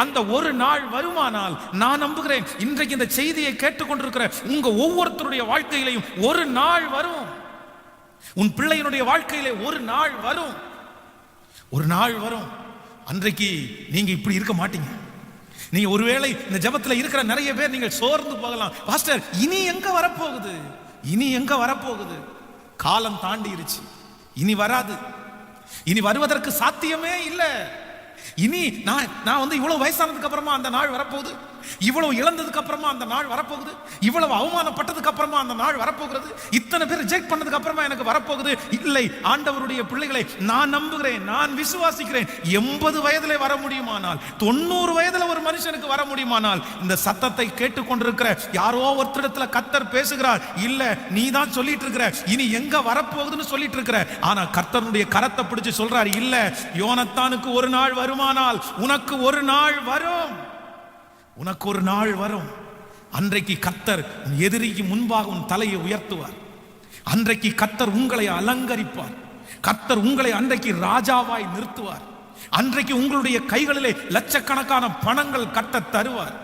அந்த ஒரு நாள் வருமானால் நான் நம்புகிறேன் இன்றைக்கு இந்த செய்தியை கேட்டுக்கொண்டிருக்கிற உங்க ஒவ்வொருத்தருடைய வாழ்க்கையிலையும் ஒரு நாள் வரும். உன் பிள்ளையினுடைய வாழ்க்கையிலே ஒரு நாள் வரும். ஒரு நாள் வரும். அன்றைக்கு நீங்க இப்படி இருக்க மாட்டீங்க. நீங்க ஒருவேளை இந்த ஜெபத்துல இருக்கிற நிறைய பேர் நீங்கள் சோர்ந்து போகலாம். பாஸ்டர், இனி எங்க வரப்போகுது? இனி எங்க வரப்போகுது? காலம் தாண்டிருச்சு, இனி வராது, இனி வருவதற்கு சாத்தியமே இல்லை. இனி நான் இவ்வளவு வயசானதுக்கு அப்புறமா அந்த நாள் வரப்போகுது, இவ்வளவு இழந்ததுக்கு அப்புறமா அந்த நாள் வரப்போகுது, இவ்வளவு அவமானப்பட்டதுக்கு அப்புறமா அந்த நாள் வரப்போகிறது, இத்தனை பேர் ரிஜெக்ட் பண்ணதுக்கு அப்புறமா எனக்கு வரப்போகுது. இல்லை, ஆண்டவருடைய பிள்ளைகளை நான் நம்புகிறேன், நான் விசுவாசிக்கிறேன். 80 வயதிலே வர முடியுமானால், 90 வயதுல ஒரு மனுஷனுக்கு வர முடியுமானால், இந்த சத்தத்தை கேட்டுக்கொண்டிருக்கிற யாரோ ஒருத்தரிடத்துல கர்த்தர் பேசுகிறார். இல்ல, நீ தான் சொல்லிட்டு இருக்கிற இனி எங்க வரப்போகுதுன்னு சொல்லிட்டு இருக்கிற. ஆனா கர்த்தருடைய கரத்தை பிடிச்சு சொல்றார், இல்ல, யோனத்தானுக்கு ஒரு நாள் வருமானால் உனக்கு ஒரு நாள் வரும், உனக்கு ஒரு நாள் வரும். அன்றைக்கு கர்த்தர் உன் எதிரிக்கு முன்பாக உன் தலையை உயர்த்துவார். அன்றைக்கு கர்த்தர் உங்களை அலங்கரிப்பார். கர்த்தர் உங்களை அன்றைக்கு ராஜாவாய் நிறுத்துவார். அன்றைக்கு உங்களுடைய கைகளிலே லட்சக்கணக்கான பணங்கள் கர்த்தர் தருவார்.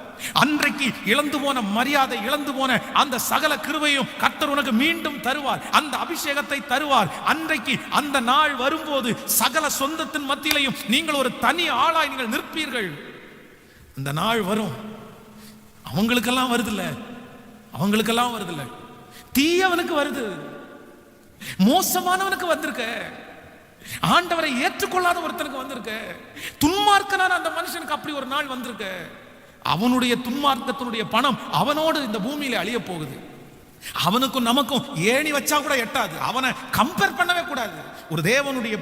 அன்றைக்கு இழந்து போன மரியாதை, இழந்து போன அந்த சகல கிருபையும் கர்த்தர் உனக்கு மீண்டும் தருவார். அந்த அபிஷேகத்தை தருவார். அன்றைக்கு அந்த நாள் வரும்போது சகல சொந்தத்தின் மத்தியிலையும் நீங்கள் ஒரு தனி ஆளாய் நீங்கள் நிற்பீர்கள். அந்த நாள் வரும். அவங்களுக்கெல்லாம் வருதில்ல, அவங்களுக்கெல்லாம் வருதில்ல, தீயவனுக்கு வருது, மோசமானவனுக்கு வந்திருக்க, ஆண்டவரை ஏற்றுக்கொள்ளாத ஒருத்தனுக்கு வந்திருக்க, துன்மார்க்கனான அந்த மனுஷனுக்கு அப்படி ஒரு நாள் வந்திருக்க. அவனுடைய துன்மார்க்கத்தினுடைய பணம் அவனோடு இந்த பூமியில அழிய போகுது. அவனுக்கும் நமக்கும் ஏணி வச்சா கூட எட்டாது. அவனை கம்பேர் பண்ணவே கூடாது. ஒரு தேவனுடைய